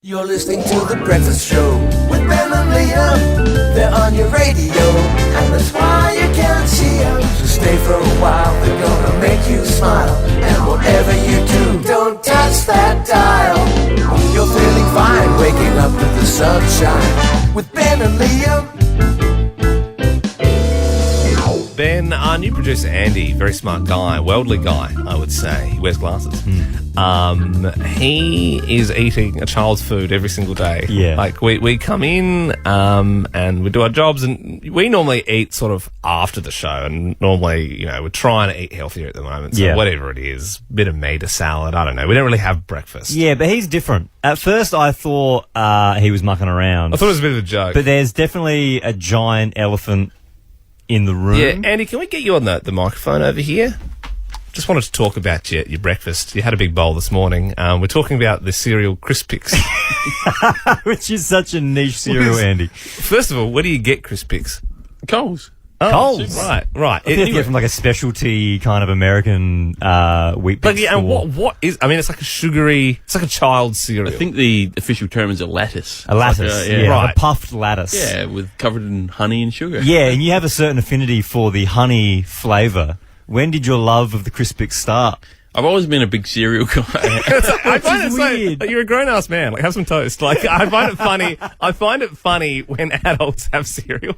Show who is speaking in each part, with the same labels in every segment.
Speaker 1: You're listening to The Breakfast Show with Ben and Liam. They're on your radio, and that's why you can't see them. So stay for a while, they're gonna make you smile. And whatever you do, don't touch that dial. You're feeling fine, waking up to the sunshine with Ben and Liam.
Speaker 2: Ben, our new producer Andy, very smart guy, worldly guy, I would say. He wears glasses. He is eating a child's food every single day.
Speaker 3: Yeah.
Speaker 2: Like, we come in and we do our jobs, and we normally eat sort of after the show, and normally, you know, we're trying to eat healthier at the moment. So whatever it is, bit of meat, a salad, I don't know. We don't really have breakfast.
Speaker 3: Yeah, but he's different. At first, I thought he was mucking around.
Speaker 2: I thought it was a bit of a joke.
Speaker 3: But there's definitely a giant elephant in the room.
Speaker 2: Yeah, Andy, can we get you on the microphone over here? Just wanted to talk about your breakfast. You had a big bowl this morning. We're talking about the cereal Crispix.
Speaker 3: Which is such a niche cereal, Andy.
Speaker 2: First of all, where do you get Crispix?
Speaker 4: Coles.
Speaker 2: Oh,
Speaker 3: Coles.
Speaker 2: Right.
Speaker 3: I think you get from like a specialty kind of American wheat
Speaker 2: But
Speaker 3: bix
Speaker 2: yeah, and
Speaker 3: store.
Speaker 2: what is? I mean, it's like a sugary. It's like a child's cereal.
Speaker 4: I think the official term is a lattice.
Speaker 3: A lattice,
Speaker 4: Like
Speaker 3: like
Speaker 2: Right.
Speaker 3: a puffed lattice.
Speaker 4: Yeah, with covered in honey and sugar.
Speaker 3: Yeah, and you have a certain affinity for the honey flavour. When did your love of the Crispix start?
Speaker 4: I've always been a big cereal guy.
Speaker 2: I find it
Speaker 3: weird.
Speaker 2: so. You're a grown-ass man. Like, have some toast. Like, I find it funny. I find it funny when adults have cereal.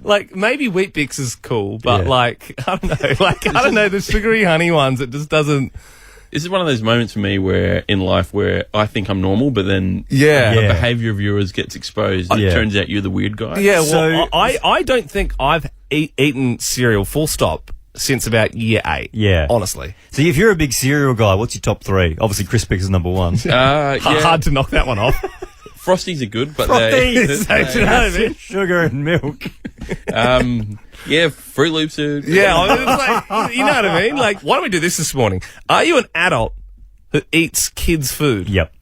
Speaker 2: Like maybe Wheat Bix is cool, but
Speaker 3: Yeah.
Speaker 2: like, I don't know. Like, I don't know, the sugary honey ones. It just doesn't.
Speaker 4: This is one of those moments for me where in life where I think I'm normal, but then
Speaker 2: Yeah.
Speaker 4: the
Speaker 3: Yeah.
Speaker 4: behaviour of yours gets exposed. It
Speaker 3: Yeah.
Speaker 4: turns out you're the weird guy.
Speaker 2: Yeah. Well,
Speaker 3: So-
Speaker 2: I don't think I've eaten cereal full stop since about year 8.
Speaker 3: Yeah.
Speaker 2: Honestly.
Speaker 3: So if you're a big cereal guy, what's your top 3? Obviously, Crispix is number 1.
Speaker 4: Yeah.
Speaker 2: Hard to knock that one off.
Speaker 4: Frosties are good, but
Speaker 3: Frosties!
Speaker 2: Do you know what I mean?
Speaker 3: Sugar and milk.
Speaker 4: yeah, Fruit Loops are good.
Speaker 2: Yeah, I mean, it's like, you know what I mean? Like, why don't we do this morning? Are you an adult who eats kids' food?
Speaker 3: Yep.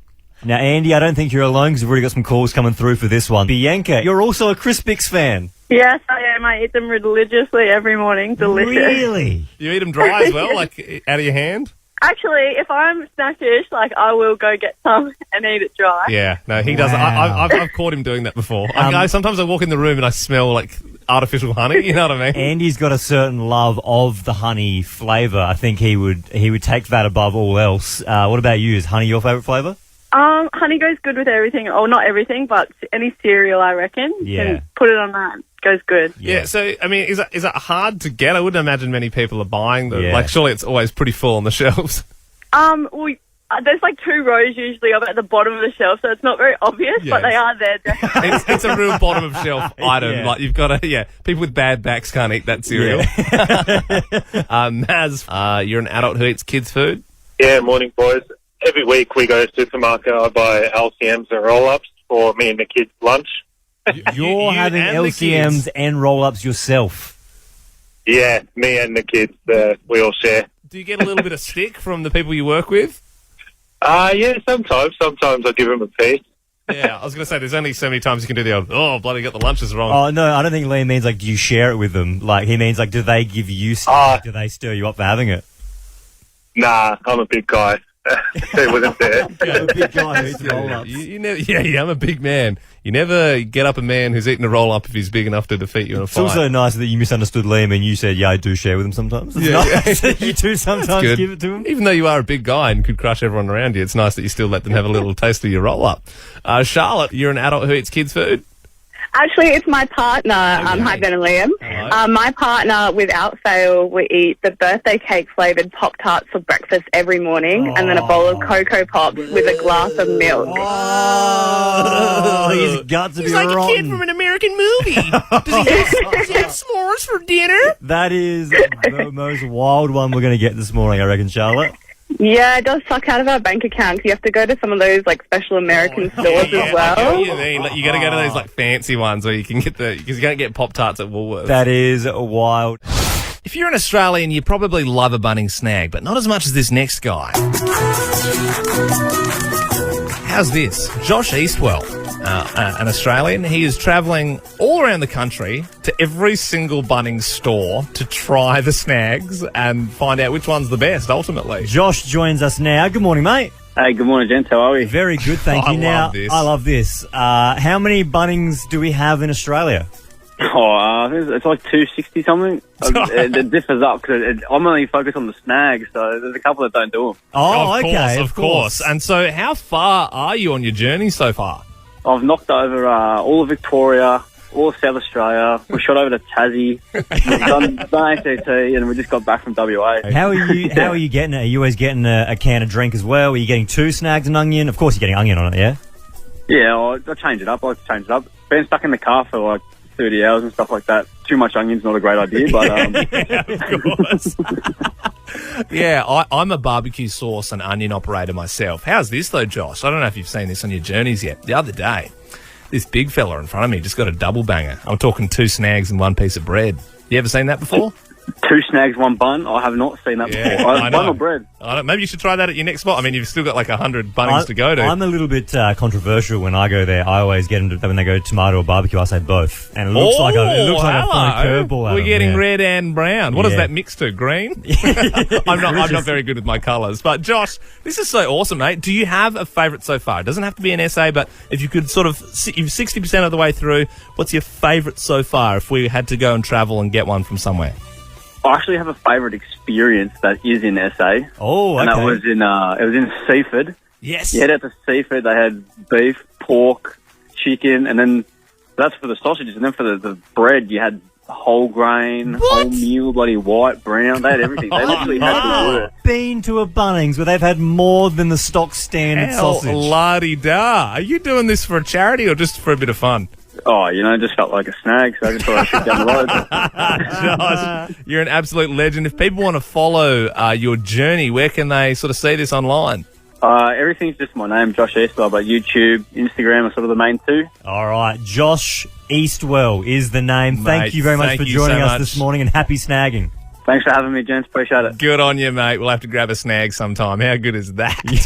Speaker 3: Now, Andy, I don't think you're alone because we've already got some calls coming through for this one. Bianca, you're also a Crispix fan.
Speaker 5: Yes, I am. I eat them religiously every morning. Delicious.
Speaker 3: Really?
Speaker 2: You eat them dry as well, like out of your hand?
Speaker 5: Actually, if I'm snackish, like, I will go get some and eat it dry.
Speaker 2: Yeah, no, he doesn't.
Speaker 3: Wow.
Speaker 2: I've caught him doing that before. Sometimes I walk in the room and I smell like artificial honey. You know what I mean?
Speaker 3: Andy's got a certain love of the honey flavour. I think he would take that above all else. What about you? Is honey your favourite flavour?
Speaker 5: Honey goes good with everything. Oh, not everything, but any cereal, I reckon.
Speaker 3: Yeah.
Speaker 5: You can put it on that. Goes good.
Speaker 2: Yeah. So I mean, is it hard to get? I wouldn't imagine many people are buying them.
Speaker 3: Yeah.
Speaker 2: Like, surely it's always pretty full on the shelves.
Speaker 5: Well, there's like 2 rows usually up at the bottom of the shelf, so it's not very obvious,
Speaker 2: Yeah.
Speaker 5: but they are there. Definitely.
Speaker 2: It's a real bottom of shelf item.
Speaker 3: Yeah.
Speaker 2: Like, you've got to, people with bad backs can't eat that cereal. Maz, you're an adult who eats kids' food?
Speaker 6: Yeah, morning, boys. Every week we go to the supermarket. I buy LCMs and roll-ups for me and the kids' lunch.
Speaker 3: You're
Speaker 2: You
Speaker 3: having
Speaker 2: and the
Speaker 3: LCMs
Speaker 2: kids.
Speaker 3: and roll-ups yourself.
Speaker 6: Yeah, me and the kids, we all share.
Speaker 2: Do you get a little bit of stick from the people you work with?
Speaker 6: Yeah, sometimes. Sometimes I give them a piece.
Speaker 2: Yeah, I was going to say, there's only so many times you can do the old, oh, bloody got the lunches wrong.
Speaker 3: Oh, no, I don't think Liam means, like, do you share it with them? Like, he means, like, do they give you stuff? Do they stir you up for having it?
Speaker 6: Nah, I'm a big guy. They wouldn't there.
Speaker 3: You're a big guy who eats roll-ups.
Speaker 2: You never, I'm a big man. You never get up a man who's eating a roll-up if he's big enough to defeat you in a
Speaker 3: It's
Speaker 2: fight.
Speaker 3: also nice that you misunderstood Liam and you said, yeah, I do share with him sometimes. It's nice that you do sometimes
Speaker 2: Good.
Speaker 3: give it to him.
Speaker 2: Even though you are a big guy and could crush everyone around you, it's nice that you still let them have a little taste of your roll-up. Charlotte, you're an adult who eats kids' food?
Speaker 5: Actually, it's my partner. Hi, Ben and Liam.
Speaker 2: Hello.
Speaker 5: My partner, without fail, we eat the birthday cake flavoured Pop-Tarts for breakfast every morning and then a bowl of Cocoa Pops with a glass of milk.
Speaker 3: Oh, his guts would be rotten.
Speaker 2: an American movie. Does he have s'mores for dinner?
Speaker 3: That is the most wild one we're going to get this morning, I reckon, Charlotte.
Speaker 5: Yeah, it does suck out of our bank account 'cause you have to go to some of those like special American stores as
Speaker 2: I get
Speaker 5: well.
Speaker 2: what you mean. Like, you got to go to those like fancy ones where you can get because you can't get Pop-Tarts at Woolworths.
Speaker 3: That is wild.
Speaker 2: If you're an Australian, you probably love a Bunnings snag, but not as much as this next guy. How's this? Josh Eastwell, an Australian. He is travelling all around the country to every single Bunnings store to try the snags and find out which one's the best, ultimately.
Speaker 3: Josh joins us now. Good morning, mate.
Speaker 7: Hey, good morning, gents. How are we?
Speaker 3: Very good, thank you.
Speaker 2: I love this.
Speaker 3: I love this. How many Bunnings do we have in Australia?
Speaker 7: I think it's like 260 something. It differs up because I'm only focused on the snags, so there's a couple that don't do them.
Speaker 3: Oh, okay,
Speaker 2: of course. And so how far are you on your journey so far?
Speaker 7: I've knocked over all of Victoria, all of South Australia. We shot over to Tassie. We've done ACT, and we just got back from WA.
Speaker 3: How are you? How are you getting it? Are you always getting a can of drink as well? Are you getting 2 snags and onion? Of course, you're getting onion on it, yeah.
Speaker 7: Yeah, I change it up. I like to change it up. Been stuck in the car for like 30 hours and stuff like that. Too much onion's not a great idea, but
Speaker 2: Yeah, of course. Yeah, I'm a barbecue sauce and onion operator myself. How's this though, Josh? I don't know if you've seen this on your journeys yet. The other day, this big fella in front of me just got a double banger. I'm talking 2 snags and 1 piece of bread. You ever seen that before?
Speaker 7: 2 snags, 1 bun. I have not seen that before.
Speaker 2: I know.
Speaker 7: Bun or bread?
Speaker 2: Maybe you should try that at your next spot. I mean, you've still got like 100 Bunnings to go to.
Speaker 3: I'm a little bit controversial when I go there. I always get them when they go tomato or barbecue. I say both, and it looks like a fun curveball.
Speaker 2: We're getting red and brown. What does that mix to? Green? I'm not very good with my colours. But Josh, this is so awesome, mate. Do you have a favourite so far? It doesn't have to be an essay, but if you could sort of, you're 60% of the way through. What's your favourite so far? If we had to go and travel and get one from somewhere.
Speaker 7: I actually have a favourite experience that is in SA.
Speaker 3: Oh, okay.
Speaker 7: And that was in Seaford.
Speaker 2: Yes.
Speaker 7: You head out to Seaford, they had beef, pork, chicken, and then that's for the sausages. And then for the bread, you had whole grain, whole meal, bloody white, brown. They had everything. They literally had to do it.
Speaker 3: Been to a Bunnings where they've had more than the stock standard sausage.
Speaker 2: La-di-da. Are you doing this for a charity or just for a bit of fun?
Speaker 7: Oh, just felt like a snag, so I just thought I should down the road.
Speaker 2: Josh, you're an absolute legend. If people want to follow your journey, where can they sort of see this online?
Speaker 7: Everything's just my name, Josh Eastwell, but YouTube, Instagram are sort of the main 2.
Speaker 3: All right, Josh Eastwell is the name.
Speaker 2: Mate,
Speaker 3: thank you very much for joining us this morning, and happy snagging.
Speaker 7: Thanks for having me, gents. Appreciate it.
Speaker 2: Good on you, mate. We'll have to grab a snag sometime. How good is that?
Speaker 8: Get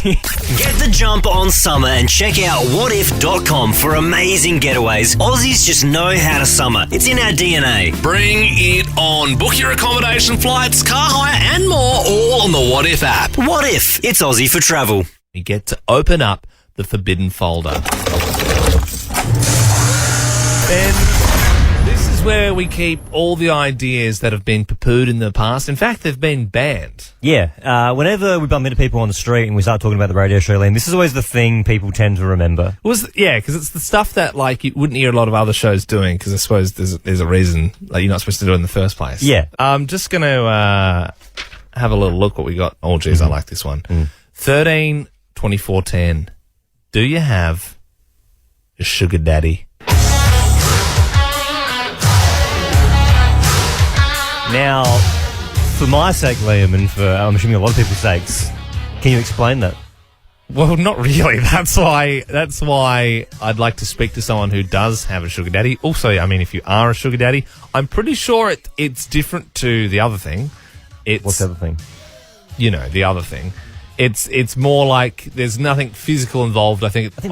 Speaker 8: the jump on summer and check out whatif.com for amazing getaways. Aussies just know how to summer. It's in our DNA.
Speaker 9: Bring it on. Book your accommodation, flights, car hire and more all on the What If app.
Speaker 8: What If? It's Aussie for travel.
Speaker 2: You get to open up the forbidden folder. Ben, this is where we keep all the ideas that have been poo-pooed in the past. In fact, they've been banned.
Speaker 3: Yeah. Whenever we bump into people on the street and we start talking about the radio show, Liam, this is always the thing people tend to remember.
Speaker 2: Because it's the stuff that like you wouldn't hear a lot of other shows doing. Because I suppose there's a reason like you're not supposed to do it in the first place.
Speaker 3: Yeah.
Speaker 2: I'm just going to have a little look what we got. Oh, geez, I like this one. 13/24/10. Do you have a sugar daddy?
Speaker 3: Now, for my sake, Liam, and for I'm assuming a lot of people's sakes, can you explain that?
Speaker 2: Well, not really. That's why I'd like to speak to someone who does have a sugar daddy. Also, I mean, if you are a sugar daddy, I'm pretty sure it's different to the other thing.
Speaker 3: What's the other thing?
Speaker 2: The other thing. It's more like there's nothing physical involved. I think
Speaker 3: that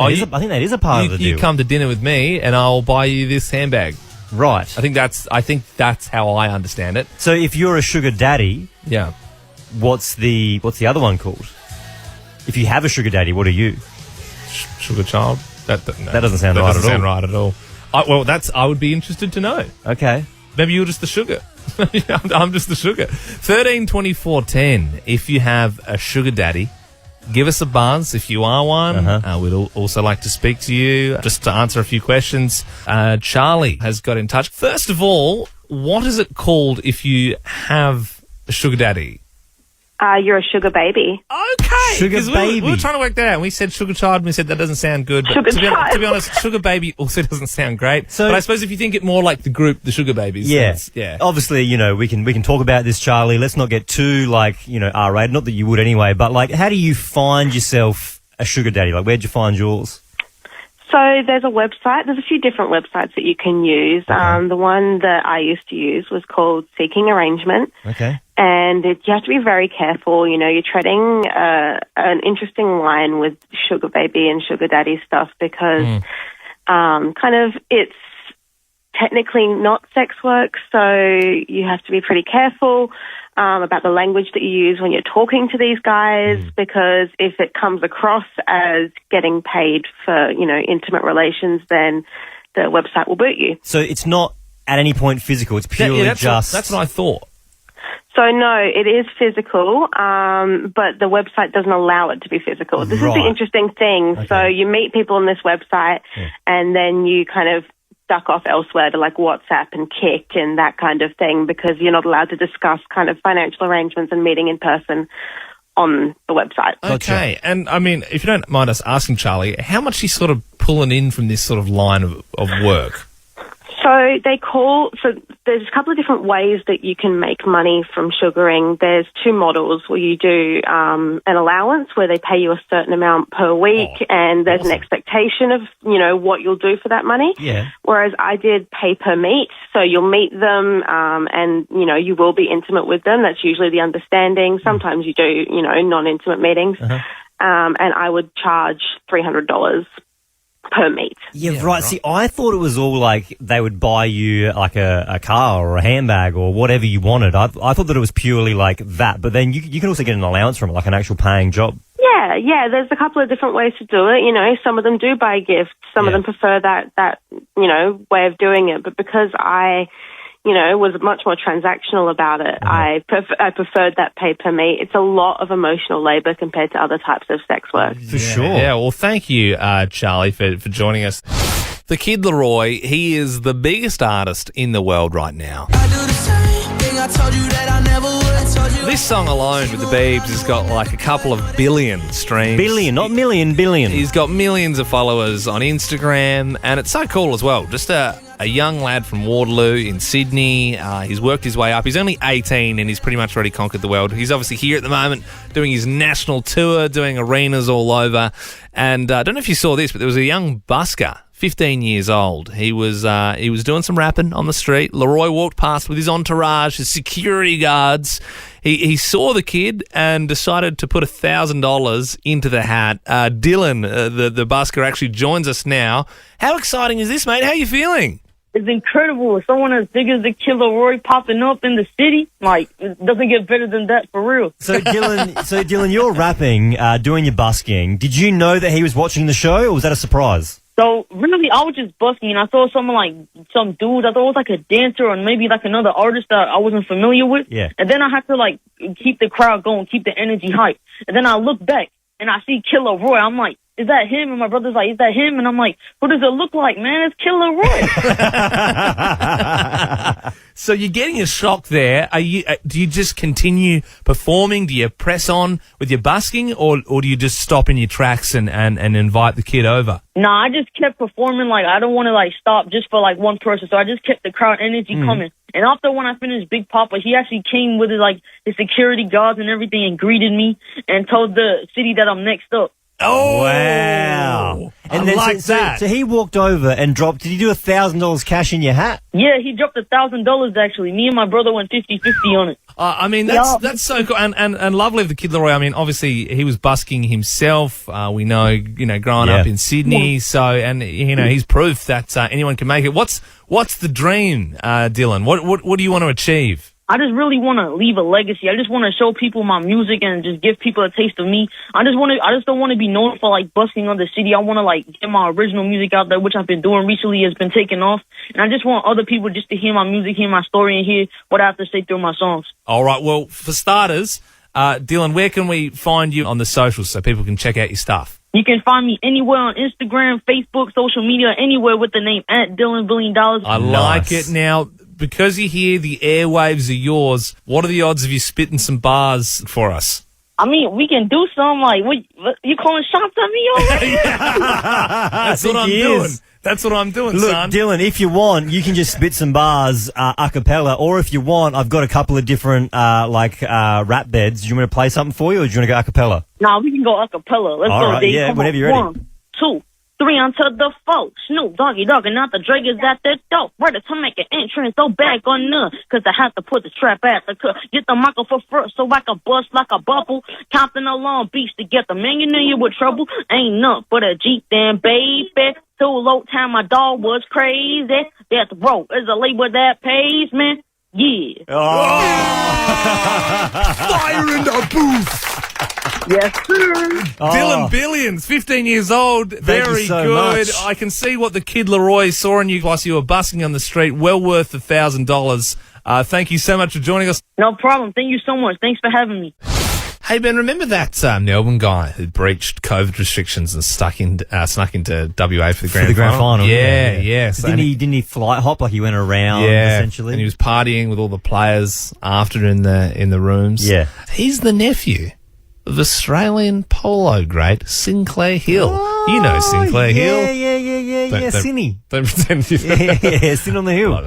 Speaker 3: is a part of the deal.
Speaker 2: You come to dinner with me, and I'll buy you this handbag.
Speaker 3: Right.
Speaker 2: I think that's how I understand it.
Speaker 3: So if you're a sugar daddy,
Speaker 2: yeah,
Speaker 3: what's the other one called? If you have a sugar daddy, what are you?
Speaker 2: Sugar child. That
Speaker 3: doesn't sound right at all.
Speaker 2: I would be interested to know.
Speaker 3: Okay.
Speaker 2: Maybe you're just the sugar. I'm just the sugar. 13/24/10. If you have a sugar daddy, give us a buzz if you are one. We'd also like to speak to you just to answer a few questions. Charlie has got in touch. First of all, what is it called if you have a sugar daddy?
Speaker 5: You're a sugar baby.
Speaker 2: Okay.
Speaker 3: Sugar baby.
Speaker 2: We were trying to work that out. We said sugar child and we said that doesn't sound good. But to be honest, sugar baby also doesn't sound great. But I suppose if you think it more like the group, the sugar babies.
Speaker 3: Yeah. Obviously, we can talk about this, Charlie. Let's not get too R-rated. Not that you would anyway, but how do you find yourself a sugar daddy? Where'd you find yours?
Speaker 5: So there's a website. There's a few different websites that you can use. Okay. The one that I used to use was called Seeking Arrangement.
Speaker 3: Okay.
Speaker 5: And you have to be very careful. You're treading an interesting line with sugar baby and sugar daddy stuff because it's technically not sex work, so you have to be pretty careful about the language that you use when you're talking to these guys, because if it comes across as getting paid for, intimate relations, then the website will boot you.
Speaker 3: So it's not at any point physical, it's purely
Speaker 2: that's what I thought.
Speaker 5: So no, it is physical, but the website doesn't allow it to be physical. This is the interesting thing. Okay. So you meet people on this website and then you kind of duck off elsewhere to like WhatsApp and Kik and that kind of thing, because you're not allowed to discuss kind of financial arrangements and meeting in person on the website.
Speaker 2: Okay. And I mean, if you don't mind us asking, Charlie, how much are you sort of pulling in from this sort of line of work?
Speaker 5: So there's a couple of different ways that you can make money from sugaring. There's two models where you do an allowance where they pay you a certain amount per week, and there's an expectation of, what you'll do for that money.
Speaker 3: Yeah.
Speaker 5: Whereas I did pay per meet. So you'll meet them and, you will be intimate with them. That's usually the understanding. Sometimes you do, non-intimate meetings. And I would charge $300 per meet.
Speaker 3: Yeah, right. See, I thought it was all like they would buy you like a car or a handbag or whatever you wanted. I thought that it was purely like that, but then you can also get an allowance from it, like an actual paying job.
Speaker 5: Yeah, there's a couple of different ways to do it. Some of them do buy gifts. Some of them prefer that way of doing it. But because I, was much more transactional about it, I preferred that pay per meet. It's a lot of emotional labor compared to other types of sex work.
Speaker 3: For sure.
Speaker 2: Yeah, well, thank you, Charlie, for joining us. The Kid LAROI, he is the biggest artist in the world right now.
Speaker 1: I do the same thing I told you that I never would.
Speaker 2: This song alone with the Beebs has got like a couple of billion streams.
Speaker 3: Billion, not million, billion.
Speaker 2: He's got millions of followers on Instagram, and it's so cool as well. Just a young lad from Waterloo in Sydney. He's worked his way up. He's only 18 and he's pretty much already conquered the world. He's obviously here at the moment doing his national tour, doing arenas all over. And I don't know if you saw this, but there was a young busker, 15 years old. He was doing some rapping on the street. LAROI walked past with his entourage, his security guards. He saw the kid and decided to put $1,000 into the hat. Dylan, the busker, actually joins us now. How exciting is this, mate? How are you feeling?
Speaker 10: It's incredible. Someone as big as the Kid LAROI popping up in the city, it doesn't get better than that, for real.
Speaker 3: So Dylan, you're rapping, doing your busking. Did you know that he was watching the show, or was that a surprise?
Speaker 10: So, really, I was just busking, and I saw some dude, I thought it was like a dancer or maybe like another artist that I wasn't familiar with.
Speaker 3: Yeah.
Speaker 10: And then I had to, keep the crowd going, keep the energy hype. And then I look back, and I see Kid LAROI. I'm like, is that him? And my brother's like, is that him? And I'm like, what does it look like, man? It's Kid LAROI.
Speaker 2: So you're getting a shock there. Do you just continue performing? Do you press on with your busking, or do you just stop in your tracks and invite the kid over?
Speaker 10: Nah, I just kept performing. I don't want to stop just for one person. So I just kept the crowd energy coming. And after when I finished Big Papa, he actually came with his security guards and everything and greeted me and told the city that I'm next up.
Speaker 3: Oh, wow. And then that. So he walked over and dropped, did he do $1,000 cash in your hat?
Speaker 10: Yeah, he dropped $1,000 actually. Me and my brother went 50-50 on it.
Speaker 2: That's so cool and lovely of the Kid LAROI. I mean, obviously he was busking himself. We know, growing up in Sydney. So, and he's proof that anyone can make it. What's the dream, Dylan? What do you want to achieve?
Speaker 10: I just really want to leave a legacy. I just want to show people my music and just give people a taste of me. I just don't want to be known for busking on the city. I want to get my original music out there, which I've been doing recently. Has been taking off, and I just want other people just to hear my music, hear my story, and hear what I have to say through my songs. All
Speaker 2: right. Well, for starters, Dylan, where can we find you on the socials so people can check out your stuff?
Speaker 10: You can find me anywhere on Instagram, Facebook, social media, anywhere with the name @DylanBillionDollars.
Speaker 2: I like it. Now, because you're here, the airwaves are yours. What are the odds of you spitting some bars for us?
Speaker 10: I mean, we can do some, what you calling shots at me already?
Speaker 2: That's what I'm doing. That's what I'm doing,
Speaker 3: Look,
Speaker 2: son.
Speaker 3: Dylan, if you want, you can just spit some bars a cappella, or if you want, I've got a couple of different rap beds. Do you want me to play something for you, or do you want to go a cappella?
Speaker 10: Nah, we can go a cappella. Let's go,
Speaker 3: right,
Speaker 10: Dave.
Speaker 3: yeah,
Speaker 10: Come
Speaker 3: whenever
Speaker 10: on.
Speaker 3: you're ready.
Speaker 10: 1, 2, 3 onto the 4. Snoop Doggy Dogg and not the Drake is at the door. Ready to make an entrance, so back on none. Cause I have to put the trap at the cut. Get the microphone first so I can bust like a bubble. Counting along beats together. Man, you knew you were trouble. Ain't nothing but a Jeep then, baby. Too old time my dog was crazy. Death Row is a label that pays, man. Yeah.
Speaker 2: Fire in the booth.
Speaker 10: Yes, sir.
Speaker 2: Dylan Billions, 15 years old. Very
Speaker 3: you so
Speaker 2: good.
Speaker 3: much.
Speaker 2: I can see what the kid LAROI saw in you whilst you were busking on the street. Well worth the $1,000. Thank you so much for joining us.
Speaker 10: No problem. Thank you so much. Thanks for having me.
Speaker 2: Hey, Ben, remember that Melbourne guy who breached COVID restrictions and snuck into WA for the grand final? Yeah.
Speaker 3: So didn't he flight hop, like he went around, essentially?
Speaker 2: And he was partying with all the players after in the rooms.
Speaker 3: Yeah.
Speaker 2: He's the nephew of Australian polo great Sinclair Hill. You know Sinclair Hill.
Speaker 3: Yeah, Sinny.
Speaker 2: Don't pretend you
Speaker 3: Sin on the hill.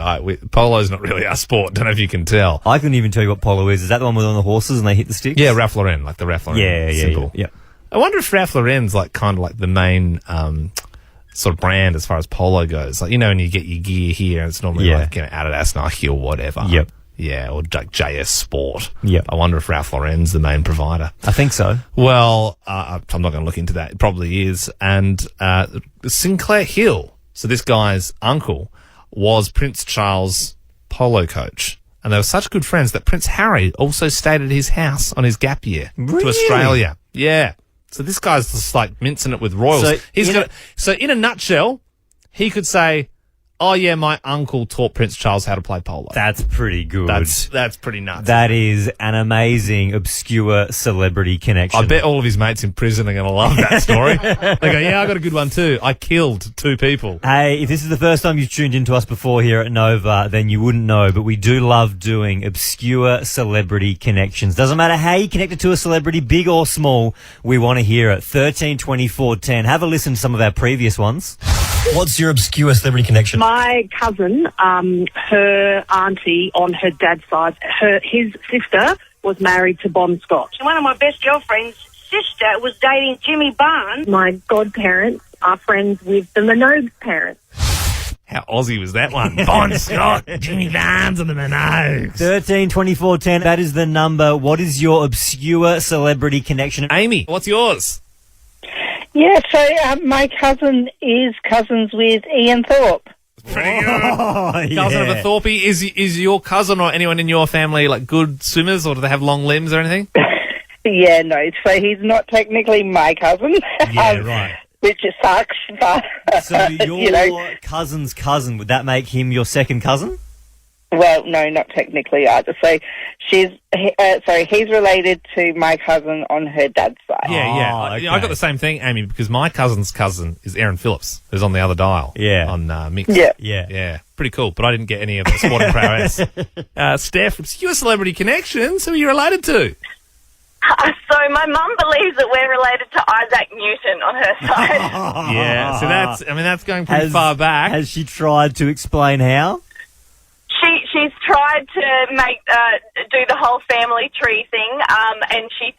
Speaker 2: Polo's not really our sport. Don't know if you can tell.
Speaker 3: I couldn't even tell you what polo is. Is that the one with on the horses and they hit the sticks?
Speaker 2: Yeah, Ralph Lauren, like the Ralph Lauren symbol.
Speaker 3: Yeah.
Speaker 2: I wonder if Ralph Lauren's like kind of like the main sort of brand as far as polo goes. Like, you know, when you get your gear here, it's normally like, you know, Adidas, Nike or whatever.
Speaker 3: Yep.
Speaker 2: Yeah, or like JS Sport.
Speaker 3: Yep.
Speaker 2: I wonder if Ralph Lauren's the main provider.
Speaker 3: I think so.
Speaker 2: Well, I'm not going to look into that. It probably is. And Sinclair Hill, so this guy's uncle, was Prince Charles' polo coach. And they were such good friends that Prince Harry also stayed at his house on his gap year to Australia. Yeah. So this guy's just like mincing it with royals. So in a nutshell, he could say, oh, yeah, my uncle taught Prince Charles how to play polo.
Speaker 3: That's pretty good.
Speaker 2: That's pretty nuts.
Speaker 3: That is an amazing, obscure celebrity connection.
Speaker 2: I bet all of his mates in prison are going to love that story. They go, yeah, I got a good one too. I killed 2 people.
Speaker 3: Hey, if this is the first time you've tuned into us before here at Nova, then you wouldn't know, but we do love doing obscure celebrity connections. Doesn't matter how you connected to a celebrity, big or small, we want to hear it. 13 24 10. Have a listen to some of our previous ones.
Speaker 11: What's your obscure celebrity connection?
Speaker 12: My cousin, her auntie on her dad's side, his sister was married to Bon Scott.
Speaker 13: One of my best girlfriend's sister was dating Jimmy Barnes.
Speaker 12: My godparents are friends with the Minogue's parents.
Speaker 2: How Aussie was that one? Bon Scott, Jimmy Barnes and the Minogues.
Speaker 3: 13 24 10. That is the number. What is your obscure celebrity connection?
Speaker 2: Amy, what's yours?
Speaker 14: Yeah, so my cousin is cousins with Ian Thorpe.
Speaker 2: Pretty good. Cousin of a Thorpe. Is your cousin or anyone in your family like good swimmers, or do they have long limbs or anything?
Speaker 14: Yeah, no. So he's not technically my cousin.
Speaker 3: Yeah, right.
Speaker 14: Which sucks, but
Speaker 3: so your cousin's cousin, would that make him your second cousin?
Speaker 14: Well, no, not technically either. So he's related to my cousin on her dad's side.
Speaker 2: Yeah.
Speaker 3: Okay.
Speaker 2: I got the same thing, Amy, because my cousin's cousin is Aaron Phillips, who's on the other dial.
Speaker 3: Yeah.
Speaker 2: On Mix.
Speaker 3: Yeah.
Speaker 2: Pretty cool, but I didn't get any of the sporting prowess. Steph, obscure celebrity connections. Who are you related to?
Speaker 15: So my mum believes that we're related to Isaac Newton on her side.
Speaker 2: Yeah, so that's going pretty far back.
Speaker 3: Has she tried to explain how?
Speaker 15: She's tried to make do the whole family tree thing, and she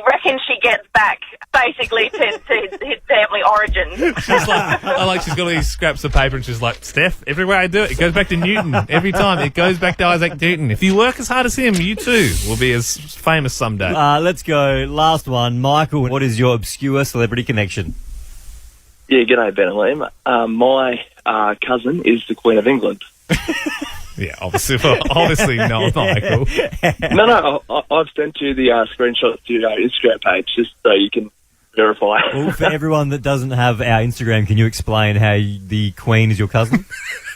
Speaker 15: reckons she gets back basically to his family origins.
Speaker 2: She's like, she's got all these scraps of paper, and she's like, Steph, everywhere I do it, it goes back to Newton. Every time it goes back to Isaac Newton. If you work as hard as him, you too will be as famous someday.
Speaker 3: Let's go. Last one, Michael. What is your obscure celebrity connection?
Speaker 16: Yeah, g'day, Ben and Liam. My cousin is the Queen of England.
Speaker 2: Yeah, obviously not, Michael.
Speaker 16: No, I've sent you the screenshot to our Instagram page just so you can verify.
Speaker 3: Well, for everyone that doesn't have our Instagram, can you explain how the Queen is your cousin?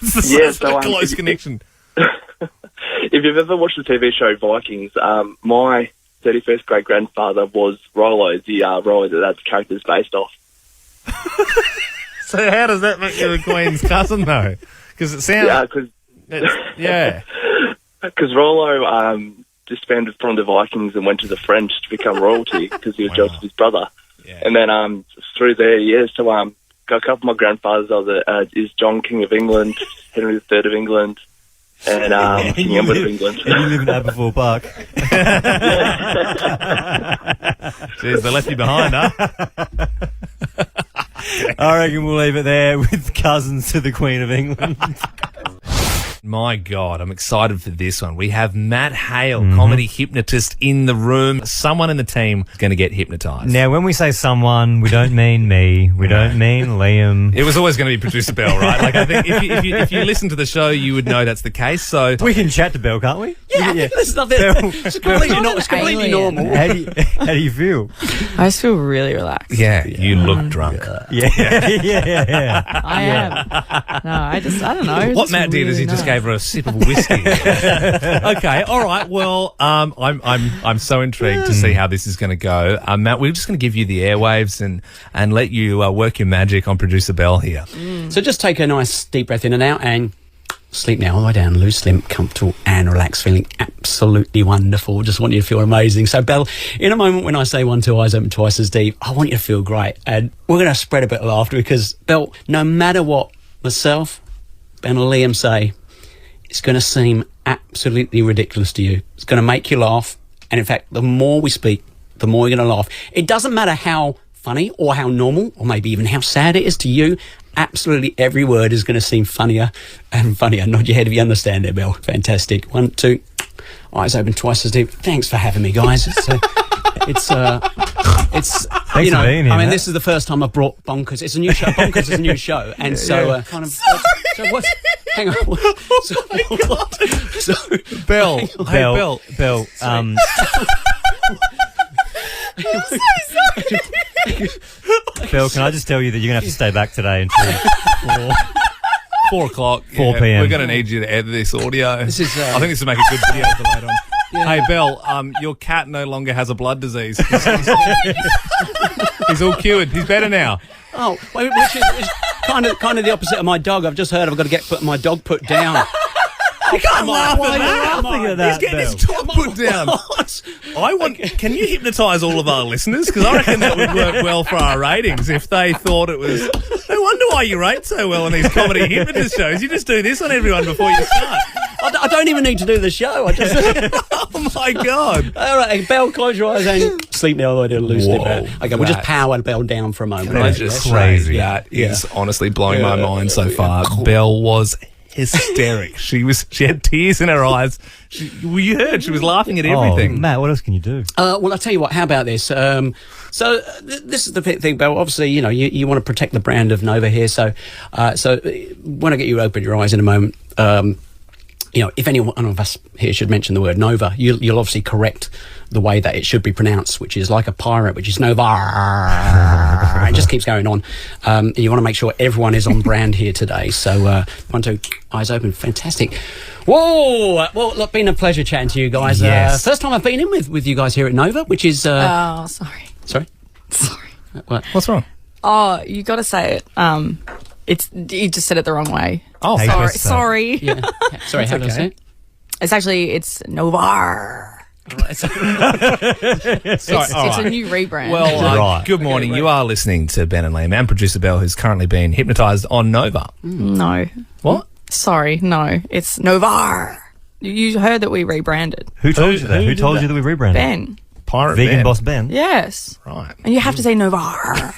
Speaker 2: It's a close connection.
Speaker 16: If you've ever watched the TV show Vikings, my 31st great-grandfather was Rollo, the Rollo that character is based off.
Speaker 2: So how does that make you the Queen's cousin, though? Because it sounds...
Speaker 16: Yeah, because Rollo disbanded from the Vikings and went to the French to become royalty because he was jealous of his brother. Yeah. And then through there, so got a couple of my grandfathers is John, King of England, Henry III of England, and King Edward of England.
Speaker 3: And you live in Aberfoyle Park.
Speaker 2: Jeez, they left you behind, huh?
Speaker 3: I reckon we'll leave it there with cousins to the Queen of England.
Speaker 2: My God, I'm excited for this one. We have Matt Hale, comedy hypnotist, in the room. Someone in the team is going to get hypnotised.
Speaker 3: Now, when we say someone, we don't mean me. We don't mean Liam.
Speaker 2: It was always going to be producer Belle, right? Like, I think if you listen to the show, you would know that's the case. So
Speaker 3: we can chat to Belle, can't we?
Speaker 17: Yeah, there's nothing. It's completely normal.
Speaker 3: How do you feel?
Speaker 18: I just feel really relaxed.
Speaker 2: Yeah, you look drunk.
Speaker 3: Yeah.
Speaker 18: I am. No, I don't know.
Speaker 2: What Matt did is he just gave her a sip of whiskey. Okay, all right. Well, I'm so intrigued to see how this is going to go. Matt, we're just going to give you the airwaves and let you work your magic on producer Belle here.
Speaker 17: So just take a nice deep breath in and out and sleep now all the way down, loose, limp, comfortable and relaxed, feeling absolutely wonderful. Just want you to feel amazing. So Belle, in a moment when I say 1, 2, eyes open twice as deep, I want you to feel great. And we're going to spread a bit of laughter because, Belle, no matter what myself, Ben and Liam say, it's going to seem absolutely ridiculous to you. It's going to make you laugh. And in fact, the more we speak, the more you're going to laugh. It doesn't matter how funny or how normal or maybe even how sad it is to you. Absolutely every word is going to seem funnier and funnier. Nod your head if you understand it, Belle. Fantastic. 1, 2, eyes open twice as deep. Thanks for having me, guys. It's you know, I mean, this is the first time I've brought Bonkers. It's a new show. Bonkers is a new show, and so kind of. So what? Hang on.
Speaker 2: Belle.
Speaker 3: Belle. Belle, can I just tell you that you're going to have to stay back today until
Speaker 2: 4 o'clock.
Speaker 3: 4 p.m.
Speaker 2: We're going to need you to edit this audio.
Speaker 17: This is,
Speaker 2: I think this will make a good video for later on. Yeah. Hey, Belle, your cat no longer has a blood disease. He's all cured. He's better now.
Speaker 17: Oh, which is kind of the opposite of my dog. I've just heard I've got to get my dog put down.
Speaker 2: You can't laugh at that.
Speaker 3: Laughing at that.
Speaker 2: He's getting his top put down. Can you hypnotise all of our listeners? Because I reckon that would work well for our ratings if they thought it was. No wonder why you rate so well on these comedy hypnotist shows. You just do this on everyone before you start.
Speaker 17: I don't even need to do the show. I just.
Speaker 2: Oh my God!
Speaker 17: All right, Belle, close your eyes and sleep now. I do loose sleep. Okay, we'll just power Belle down for a moment.
Speaker 2: That is just crazy. That is honestly blowing my mind so far. Belle was hysteric. She had tears in her eyes. You heard she was laughing at everything.
Speaker 3: Matt, what else can you do?
Speaker 17: Well, I'll tell you what. How about this? So this is the thing, Belle. Obviously, you know, you want to protect the brand of Nova here. So when I get you to open your eyes in a moment, you know, if any one of us here should mention the word Nova, you'll obviously correct the way that it should be pronounced, which is like a pirate, which is Nova. It just keeps going on. And you want to make sure everyone is on brand here today. So 1, 2, eyes open. Fantastic. Whoa! Well, look, been a pleasure chatting to you guys.
Speaker 2: Yes.
Speaker 17: First time I've been in with you guys here at Nova, which is...
Speaker 18: Oh, sorry.
Speaker 17: Sorry?
Speaker 18: Sorry.
Speaker 17: What?
Speaker 2: What's wrong?
Speaker 18: Oh, you got to say it. You just said it the wrong way.
Speaker 2: Oh,
Speaker 18: sorry.
Speaker 17: Yeah. Sorry, how do I say it?
Speaker 18: It's Novar. It's a new rebrand.
Speaker 2: Well, good morning. You are listening to Ben and Liam and producer Belle, who's currently been hypnotised on Nova.
Speaker 18: No.
Speaker 2: What?
Speaker 18: Sorry, no. It's Novar. You heard that we rebranded.
Speaker 3: Who told you that? Who told you that we rebranded?
Speaker 18: Ben.
Speaker 2: Pirate
Speaker 3: Vegan
Speaker 2: Ben.
Speaker 3: boss Ben?
Speaker 18: Yes.
Speaker 2: Right.
Speaker 18: And you have to say Novar.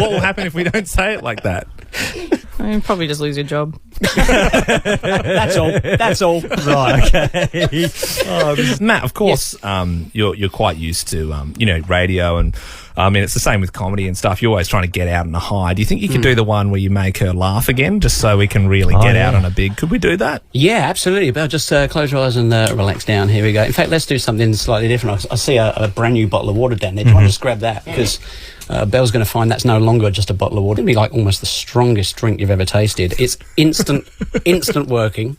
Speaker 2: What will happen if we don't say it like that?
Speaker 18: I mean, probably just lose your job.
Speaker 17: That's all.
Speaker 3: Right, okay.
Speaker 2: Matt, of course, you're quite used to, radio and, I mean, it's the same with comedy and stuff. You're always trying to get out on a high. Do you think you could do the one where you make her laugh again, just so we can really get out on a big? Could we do that?
Speaker 17: Yeah, absolutely. But just close your eyes and relax down. Here we go. In fact, let's do something slightly different. I see a brand new bottle of water down there. Do you want to just grab that? Because Belle's going to find that's no longer just a bottle of water. It'll be like almost the strongest drink you've ever tasted. It's instant working.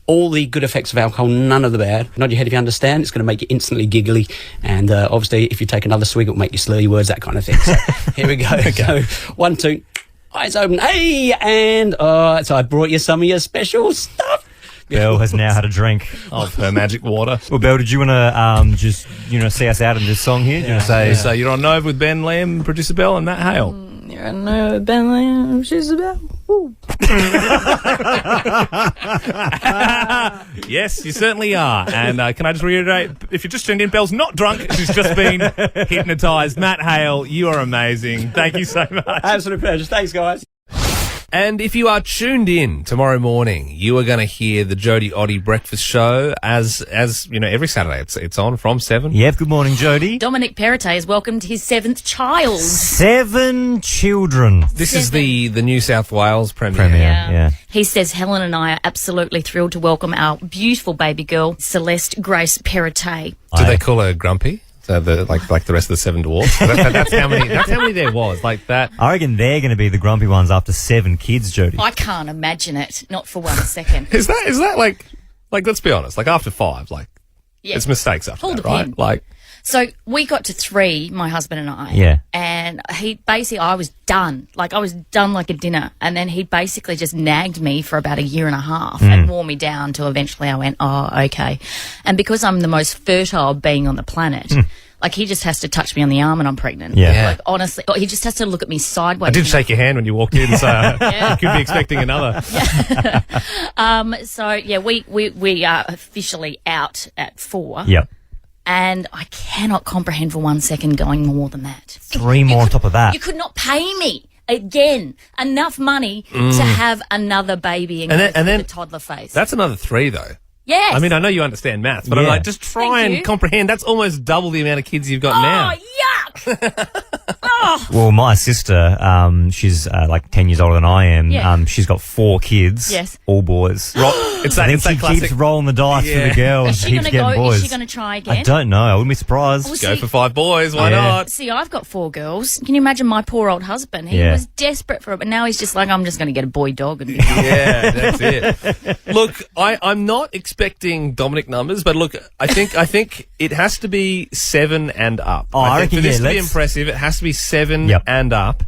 Speaker 17: All the good effects of alcohol, none of the bad. Nod your head if you understand. It's going to make you instantly giggly. And obviously, if you take another swig, it'll make you slur your words, that kind of thing. So here we go. Okay. So 1, 2, eyes open. Hey! And so I brought you some of your special stuff.
Speaker 3: Belle has now had a drink
Speaker 2: of her magic water.
Speaker 3: Well, Belle, did you want to just see us out in this song here? Do you want to say?
Speaker 2: So you're on Nova with Ben Liam, producer Belle, and Matt Hale.
Speaker 18: You're on Nova with Ben Liam, producer Belle. Woo.
Speaker 2: Yes, you certainly are. And can I just reiterate, if you're just tuned in, Belle's not drunk. She's just been hypnotised. Matt Hale, you are amazing. Thank you so much.
Speaker 17: Absolute pleasure. Thanks, guys.
Speaker 2: And if you are tuned in tomorrow morning, you are going to hear the Jodie Oddie Breakfast Show as you know, every Saturday. It's on from 7.
Speaker 3: Yep, good morning, Jodie.
Speaker 19: Dominic Perrottet has welcomed his 7th child.
Speaker 3: 7 children.
Speaker 2: This is the New South Wales premiere.
Speaker 3: Yeah.
Speaker 19: He says Helen and I are absolutely thrilled to welcome our beautiful baby girl, Celeste Grace Perrottet.
Speaker 2: Do they call her Grumpy? So like the rest of the 7 dwarfs. That's how many there was. Like that.
Speaker 3: I reckon they're going to be the grumpy ones after 7 kids, Jodie.
Speaker 19: I can't imagine it. Not for 1 second.
Speaker 2: Is that like let's be honest, like after 5, like it's mistakes after that, right? Like,
Speaker 19: so we got to 3, my husband and I.
Speaker 3: Yeah.
Speaker 19: And I was done. Like I was done like a dinner. And then he basically just nagged me for about a year and a half and wore me down till eventually I went, oh, okay. And because I'm the most fertile being on the planet, like he just has to touch me on the arm and I'm pregnant.
Speaker 2: Yeah.
Speaker 19: Like honestly, he just has to look at me sideways.
Speaker 2: I did shake your hand when you walked in, so you could be expecting another.
Speaker 19: So yeah, we are officially out at 4.
Speaker 3: Yep.
Speaker 19: And I cannot comprehend for 1 second going more than that.
Speaker 3: 3 more on top of that.
Speaker 19: You could not pay me again enough money to have another baby and then the toddler phase.
Speaker 2: That's another 3 though.
Speaker 19: Yes.
Speaker 2: I mean, I know you understand maths, but I'm like, just try and comprehend. That's almost double the amount of kids you've got now.
Speaker 19: Oh, yuck!
Speaker 3: Well, my sister, she's like 10 years older than I am.
Speaker 19: Yeah.
Speaker 3: She's got 4 kids.
Speaker 19: Yes.
Speaker 3: All boys.
Speaker 2: It's
Speaker 3: I
Speaker 2: that
Speaker 3: think she
Speaker 2: classic.
Speaker 3: keeps rolling the dice for the girls.
Speaker 19: Is she
Speaker 3: keeps getting boys.
Speaker 19: Is she going to try again?
Speaker 3: I don't know. I wouldn't be surprised.
Speaker 19: Well,
Speaker 2: Go for 5 boys. Why not?
Speaker 19: See, I've got 4 girls. Can you imagine my poor old husband? He was desperate for it, but now he's just like, I'm just going to get a boy dog. And
Speaker 2: Yeah, that's it. Look, I'm not expecting Dominic numbers, but look, I think it has to be 7 and up.
Speaker 3: Oh, I
Speaker 2: think
Speaker 3: reckon,
Speaker 2: for this to be
Speaker 3: let's-
Speaker 2: impressive, it has to be 7 and up.